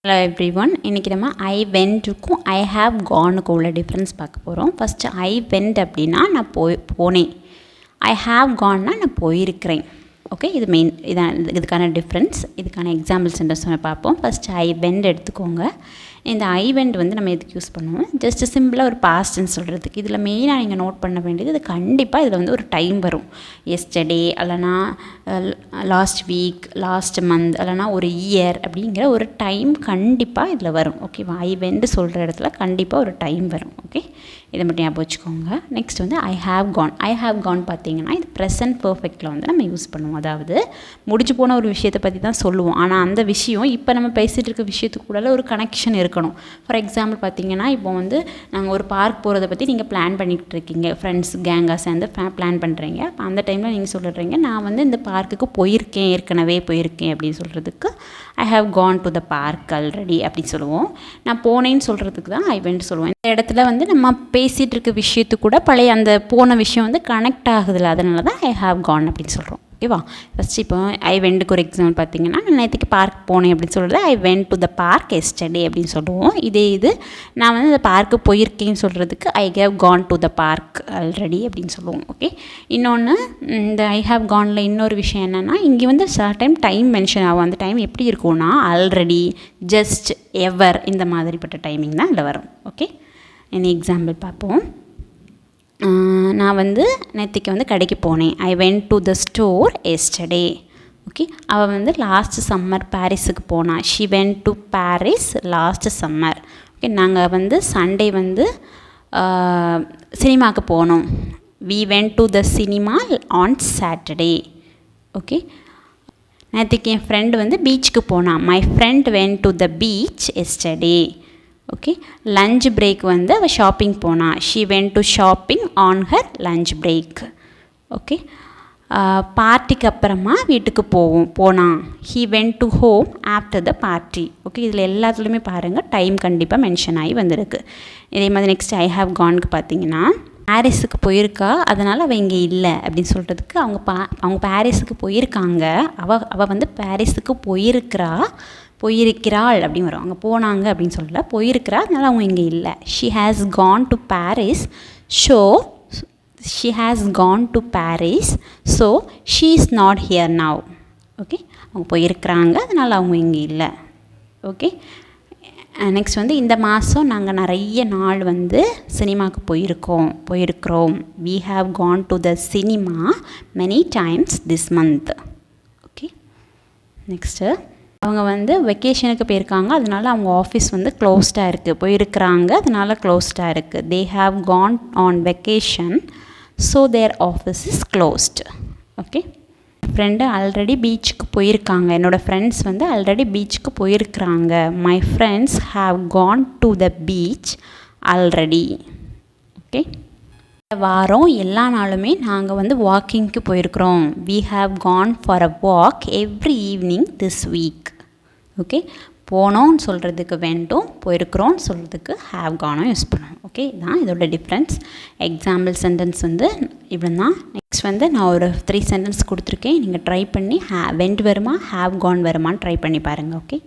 Hello everyone, இன்றைக்கி நம்ம ஐ வென்ட்டுக்கும் I have கானுக்கும் உள்ள டிஃப்ரென்ஸ் பார்க்க போகிறோம். ஃபஸ்ட்டு ஐ வென்ட் அப்படின்னா நான் போனேன், ஐ ஹாவ் கான்னா நான் போயிருக்கிறேன். ஓகே, இது மெயின் இதுக்கான டிஃப்ரென்ஸ். இதுக்கான எக்ஸாம்பிள் சென்டென்ஸ் பார்ப்போம். ஃபஸ்ட்டு ஐ வென்ட் எடுத்துக்கோங்க. இந்த ஐ வென்ட் வந்து நம்ம எதுக்கு யூஸ் பண்ணுவோம்? ஜஸ்ட் சிம்பிளாக ஒரு பாஸ்ட்னு சொல்கிறதுக்கு. இதில் மெயினாக நீங்கள் நோட் பண்ண வேண்டியது, இது கண்டிப்பாக இதில் வந்து ஒரு டைம் வரும். எஸ்டர்டே இல்லைனா லாஸ்ட் வீக், லாஸ்ட் மந்த் இல்லைனா ஒரு இயர் அப்படிங்கிற ஒரு டைம் கண்டிப்பாக இதில் வரும். ஓகேவா? ஐ வென்ட் சொல்கிற இடத்துல கண்டிப்பாக ஒரு டைம் வரும். ஓகே, இதை மட்டும் ஞாபகம் வச்சுக்கோங்க. நெக்ஸ்ட் வந்து I have Khan. I have Khan பார்த்தீங்கன்னா இது ப்ரெசன்ட் பர்ஃபெக்டில் வந்து நம்ம யூஸ் பண்ணுவோம். அதாவது முடிஞ்சு போன ஒரு விஷயத்தை பற்றி தான் சொல்லுவோம். ஆனால் அந்த விஷயம் இப்போ நம்ம பேசிகிட்டு இருக்க விஷயத்துக்கு கூட ஒரு கனெக்ஷன் இருக்கணும். ஃபார் எக்ஸாம்பிள் பார்த்தீங்கன்னா, இப்போ வந்து நாங்கள் ஒரு பார்க் போகிறத பற்றி நீங்கள் பிளான் பண்ணிக்கிட்டு இருக்கீங்க, ஃப்ரெண்ட்ஸ் கேங்காக சேர்ந்து பிளான் பண்ணுறீங்க. அப்போ அந்த டைமில் நீங்கள் சொல்கிறீங்க, நான் வந்து இந்த பார்க்குக்கு போயிருக்கேன், ஏற்கனவே போயிருக்கேன் அப்படின்னு சொல்கிறதுக்கு I have gone to the park already அப்படின்னு சொல்லுவோம். நான் போனேன்னு சொல்கிறதுக்கு தான் ஐ வென்ட் சொல்லுவோம். இந்த இடத்துல வந்து நம்ம பேசிகிட்டு இருக்க விஷயத்துக்கு கூட பழைய அந்த போன விஷயம் வந்து கனெக்ட் ஆகுதுல்ல, அதனால தான் ஐ ஹாவ் கான் அப்படின்னு சொல்கிறோம். ஓகேவா? ஃபஸ்ட்டு இப்போ ஐ வென்ட்டுக்கு ஒரு எக்ஸாம்பிள் பார்த்தீங்கன்னா, நான் நேற்றுக்கு பார்க் போனேன் அப்படின்னு சொல்கிறது ஐ went to the park yesterday அப்படின்னு சொல்லுவோம். இது நான் வந்து இந்த பார்க்கு போயிருக்கேன்னு சொல்கிறதுக்கு I have Khan to the park already அப்படின்னு சொல்லுவோம். ஓகே, இன்னொன்று இந்த ஐ ஹேவ் கானில் இன்னொரு விஷயம் என்னென்னா, இங்கே வந்து டைம் மென்ஷன் ஆகும். அந்த டைம் எப்படி இருக்கும்னா ஆல்ரெடி, ஜஸ்ட், எவர் இந்த மாதிரிப்பட்ட டைமிங் தான் இதில் வரும். ஓகே, இனி எக்ஸாம்பிள் பார்ப்போம். நான் வந்து நேற்றுக்கு வந்து கடைக்கு போனேன். I went to the store yesterday. Okay, அவள் வந்து லாஸ்ட் சம்மர் பாரிஸுக்கு போனாள். She went to Paris last summer. Okay, நாங்கள் வந்து சண்டே வந்து சினிமாவுக்கு போனோம். We went to the cinema on Saturday. Okay, நேற்றுக்கு என் ஃப்ரெண்டு வந்து பீச்சுக்கு போனான். My friend went to the beach yesterday. Okay, lunch break வந்து அவள் ஷாப்பிங் போனாள். She went to shopping on her lunch break. Okay, பார்ட்டிக்கு அப்புறமா வீட்டுக்கு போனான். He went to home after the party. Okay, இதில் எல்லாத்துலேயுமே பாருங்கள் டைம் கண்டிப்பாக மென்ஷன் ஆகி வந்திருக்கு. இதே மாதிரி நெக்ஸ்ட் ஐ ஹாவ் கான்க்கு பார்த்தீங்கன்னா, பாரிஸுக்கு போயிருக்கா, அதனால் அவள் இங்கே இல்லை அப்படின்னு சொல்கிறதுக்கு அவங்க பாரிஸுக்கு போயிருக்காங்க, அவள் வந்து பாரிஸுக்கு போயிருக்கிறாள் அப்படின்னு வரும். அங்கே போனாங்க அப்படின்னு சொல்லல, போயிருக்கிறா, அதனால் அவங்க இங்கே இல்லை. She has Khan to Paris, so she has Khan to Paris, so she is not here now. Okay, அவங்க போயிருக்கிறாங்க, அதனால் அவங்க இங்கே இல்லை. ஓகே, நெக்ஸ்ட் வந்து இந்த மாதம் நாங்கள் நிறைய நாள் வந்து சினிமாவுக்கு போயிருக்கிறோம். We have gone to the cinema many times this month. Okay, next அவங்க வந்து வெக்கேஷனுக்கு போயிருக்காங்க, அதனால அவங்க ஆஃபீஸ் வந்து க்ளோஸ்டாக இருக்குது. போயிருக்கிறாங்க, அதனால க்ளோஸ்டாக இருக்குது. They have gone on vacation, so their office is closed. Okay, friend already பீச்சுக்கு போயிருக்காங்க. என்னோடய ஃப்ரெண்ட்ஸ் வந்து ஆல்ரெடி பீச்சுக்கு போயிருக்கிறாங்க. My friends have gone to the beach already. Okay, இந்த வாரம் எல்லா நாளுமே நாங்கள் வந்து வாக்கிங்க்கு போயிருக்கிறோம். We have gone for a walk every evening this week. Okay, போனோன்னு சொல்கிறதுக்கு வென்ட்டும், போயிருக்கிறோன்னு சொல்கிறதுக்கு ஹாவ் கானும் யூஸ் பண்ணுவோம். ஓகே, இதுதான் இதோட டிஃப்ரென்ஸ். எக்ஸாம்பிள் சென்டென்ஸ் வந்து இவ்வளோ தான். நெக்ஸ்ட் வந்து நான் ஒரு 3 சென்டென்ஸ் கொடுத்துருக்கேன். நீங்கள் ட்ரை பண்ணி வென்ட் வருமா ஹாவ் கான் வருமான்னு ட்ரை பண்ணி பாருங்கள். ஓகே.